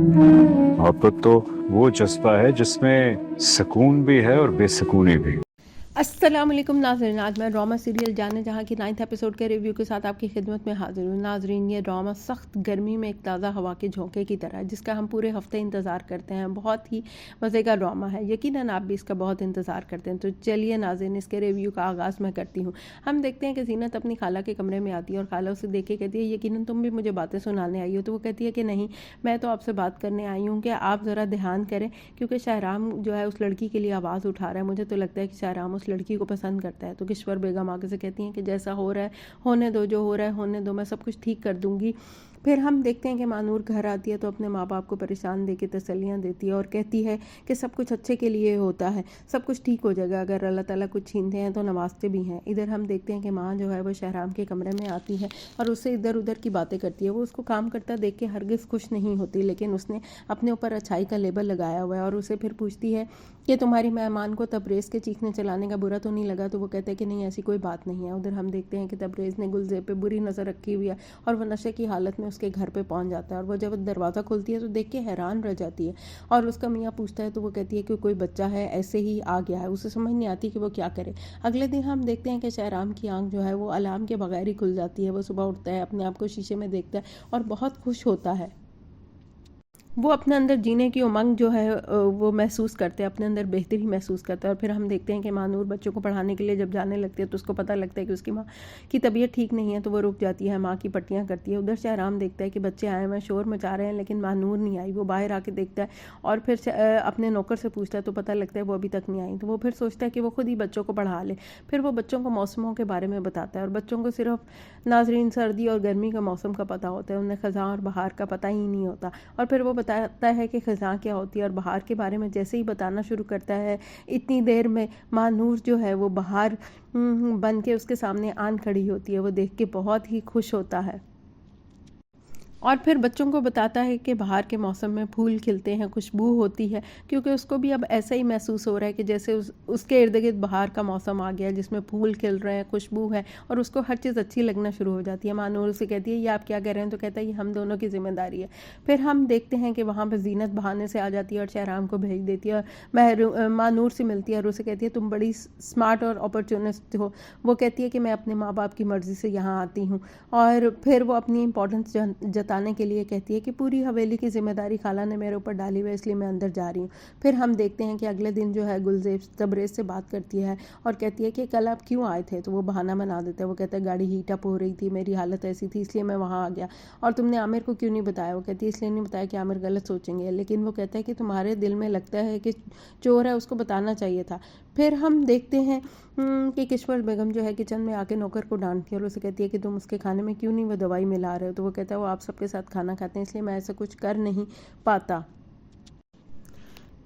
मोहब्बत तो वो जज्बा है जिसमें सुकून भी है और बेसुकूनी भी। अस्सलाम वालेकुम नाज़रीन, आज मैं ड्रामा सीरियल जाने जहाँ की 9th एपिसोड के रिव्यू के साथ आपकी खिदमत में हाजिर हूँ। नाज़रीन, ये ड्रामा सख्त गर्मी में एक ताज़ा हवा के झोंके की तरह है जिसका हम पूरे हफ्ते इंतज़ार करते हैं। बहुत ही मज़े का ड्रामा है, यकीनन आप भी इसका बहुत इंतज़ार करते हैं। तो चलिए नाज़रीन, इसके रिव्यू का आगाज़ मैं करती हूँ। हम देखते हैं कि ज़ीनत अपनी खाला के कमरे में आती है और खाला उसे देख के कहती है, यकीनन तुम भी मुझे बातें सुनाने आई हो। तो वो कहती है कि नहीं, मैं तो आपसे बात करने आई हूँ कि आप ज़रा ध्यान करें, क्योंकि शाहराम जो है उस लड़की के लिए आवाज़ उठा रहा है। मुझे तो लगता है कि शाहराम उस लड़की को पसंद करता है। तो किश्वर बेगम आगे से कहती हैं कि जैसा हो रहा है होने दो, जो हो रहा है होने दो, मैं सब कुछ ठीक कर दूंगी। फिर हम देखते हैं कि मानूर घर आती है तो अपने माँ बाप को परेशान देके तसल्लियाँ देती है और कहती है कि सब कुछ अच्छे के लिए होता है, सब कुछ ठीक हो जाएगा, अगर अल्लाह ताला कुछ छीनते हैं तो नवाजते भी हैं। इधर हम देखते हैं कि माँ जो है वो शहराम के कमरे में आती है और उससे इधर उधर की बातें करती है। वो उसको काम करता देख के हरगिज़ खुश नहीं होती, लेकिन उसने अपने ऊपर अच्छाई का लेबल लगाया हुआ है और उसे फिर पूछती है कि तुम्हारी मेहमान को तबरेज़ के चीखने चलाने का बुरा तो नहीं लगा। तो वो कहते हैं कि नहीं, ऐसी कोई बात नहीं है। उधर हम देखते हैं कि तबरेज़ ने गुलज़ेब पे बुरी नज़र रखी हुई है और वह नशे की हालत में उसके घर पे पहुंच जाता है। और वो जब दरवाज़ा खोलती है तो देख के हैरान रह जाती है और उसका मियाँ पूछता है तो वो कहती है कि कोई बच्चा है, ऐसे ही आ गया है। उसे समझ नहीं आती कि वो क्या करे। अगले दिन हम देखते हैं कि शहराम की आंख जो है वो अलार्म के बगैर ही खुल जाती है। वो सुबह उठता है, अपने आप को शीशे में देखता है और बहुत खुश होता है। वो अपने अंदर जीने की उमंग जो है वो महसूस करते हैं, अपने अंदर बेहतरी महसूस करता है। और फिर हम देखते हैं कि मानूर बच्चों को पढ़ाने के लिए जब जाने लगती है तो उसको पता लगता है कि उसकी माँ की तबीयत ठीक नहीं है, तो वो रुक जाती है, माँ की पट्टियाँ करती है। उधर शहराम देखता है कि बच्चे आए हुए शोर मचा रहे हैं लेकिन मानूर नहीं आई। वो बाहर आके देखता है और फिर अपने नौकर से पूछता है तो पता लगता है वो अभी तक नहीं आई। तो वो फिर सोचता है कि वो खुद ही बच्चों को पढ़ा ले। फिर वो बच्चों को मौसमों के बारे में बताता है और बच्चों को सिर्फ नाजरीन सर्दी और गर्मी का मौसम का पता होता है, उन्हें ख़ज़ां और बहार का पता ही नहीं होता। और फिर वो बताता है कि ख़ज़ां क्या होती है और बहार के बारे में जैसे ही बताना शुरू करता है, इतनी देर में माँ नूर जो है वो बहार बन के उसके सामने आन खड़ी होती है। वो देख के बहुत ही खुश होता है और फिर बच्चों को बताता है कि बाहर के मौसम में फूल खिलते हैं, खुशबू होती है, क्योंकि उसको भी अब ऐसा ही महसूस हो रहा है कि जैसे उसके इर्द गिर्द बाहर का मौसम आ गया जिसमें फूल खिल रहे हैं, खुशबू है और उसको हर चीज़ अच्छी लगना शुरू हो जाती है। मानूर से कहती है ये आप क्या कह रहे हैं, तो कहता है ये हम दोनों की जिम्मेदारी है। फिर हम देखते हैं कि वहाँ पर जीनत बहाने से आ जाती है और शहराम को भेज देती है और मानूर से मिलती है और उसे कहती है तुम बड़ी स्मार्ट और अपॉर्चुनिस्ट हो। वो कहती है कि मैं अपने माँ बाप की मर्ज़ी से यहाँ आती हूँ और फिर वो अपनी इंपॉर्टेंस जताने के लिए कहती है कि पूरी हवेली की जिम्मेदारी खाला ने मेरे ऊपर डाली हुई है, इसलिए मैं अंदर जा रही हूँ। फिर हम देखते हैं कि अगले दिन जो है गुलजेब तबरेज़ से बात करती है और कहती है कि कल आप क्यों आए थे। तो वो बहाना बना देता है, वो कहता है गाड़ी हीट अप हो रही थी, मेरी हालत ऐसी थी इसलिए मैं वहाँ आ गया। और तुमने आमिर को क्यों नहीं बताया। वो कहती है इसलिए नहीं बताया कि आमिर गलत सोचेंगे, लेकिन वो कहता है कि तुम्हारे दिल में लगता है कि चोर है, उसको बताना चाहिए था। फिर हम देखते हैं कि किश्वर बेगम जो है किचन में आके नौकर को डांटती है और उसे कहती है कि तुम उसके खाने में क्यों नहीं वो दवाई मिला रहे हो। तो वो कहता है वो आप सबके साथ खाना खाते हैं इसलिए मैं ऐसा कुछ कर नहीं पाता।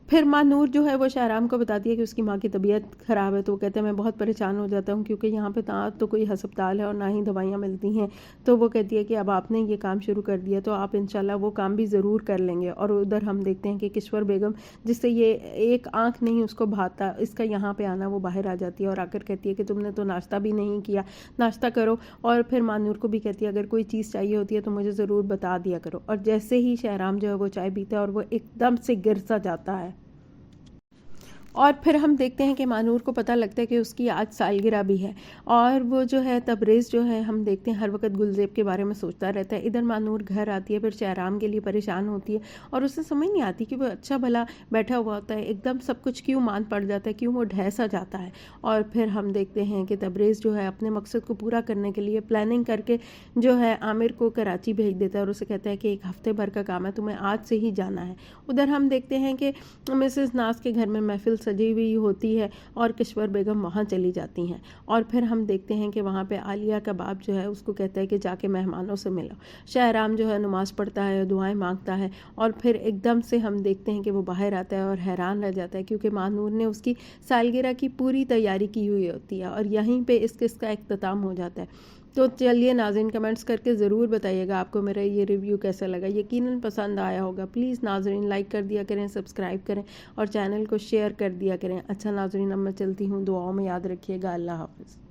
फिर माँ नूर जो है वो शहराम को बताती है कि उसकी माँ की तबीयत ख़राब है। तो वो कहते हैं मैं बहुत परेशान हो जाता हूँ क्योंकि यहाँ पे ना तो कोई हस्पताल है और ना ही दवाइयाँ मिलती हैं। तो वो कहती है कि अब आपने ये काम शुरू कर दिया तो आप इंशाल्लाह वो काम भी ज़रूर कर लेंगे। और उधर हम देखते हैं कि किश्वर बेगम, जिससे ये एक आँख नहीं उसको भाता इसका यहाँ पर आना, वो बाहर आ जाती है और आकर कहती है कि तुमने तो नाश्ता भी नहीं किया, नाश्ता करो। और फिर माँ नूर को भी कहती है अगर कोई चीज़ चाहिए होती है तो मुझे ज़रूर बता दिया करो। और जैसे ही शहराम जो है वो चाय पीता है और वो एकदम से गिर सा जाता है। और फिर हम देखते हैं कि मानूर को पता लगता है कि उसकी आज सालगिरह भी है और वो जो है तबरेज़ जो है हम देखते हैं हर वक्त गुलजेब के बारे में सोचता रहता है। इधर मानूर घर आती है, फिर शहराम के लिए परेशान होती है और उसे समझ नहीं आती कि वो अच्छा भला बैठा हुआ होता है, एकदम सब कुछ क्यों मान पड़ जाता है, क्यों वो ढह जाता है। और फिर हम देखते हैं कि तबरेज़ जो है अपने मकसद को पूरा करने के लिए प्लानिंग करके जो है आमिर को कराची भेज देता है और उसे कहता है कि एक हफ्ते भर का काम है, तुम्हें आज से ही जाना है। उधर हम देखते हैं कि मिसेस नाज के घर में महफिल सजी हुई होती है और किश्वर बेगम वहाँ चली जाती हैं। और फिर हम देखते हैं कि वहाँ पे आलिया का बाप जो है उसको कहता है कि जाके मेहमानों से मिलो। शहराम जो है नमाज़ पढ़ता है, दुआएं मांगता है और फिर एकदम से हम देखते हैं कि वो बाहर आता है और हैरान रह जाता है क्योंकि मानूर ने उसकी सालगिरह की पूरी तैयारी की हुई होती है और यहीं पर इस किस्त का इख्तिताम हो जाता है। तो चलिए नाज़रीन, कमेंट्स करके ज़रूर बताइएगा आपको मेरा ये रिव्यू कैसा लगा। यकीनन पसंद आया होगा। प्लीज़ नाज़रीन लाइक कर दिया करें, सब्सक्राइब करें और चैनल को शेयर कर दिया करें। अच्छा नाज़रीन, अब मैं चलती हूँ, दुआओं में याद रखिएगा। अल्लाह हाफ़िज़।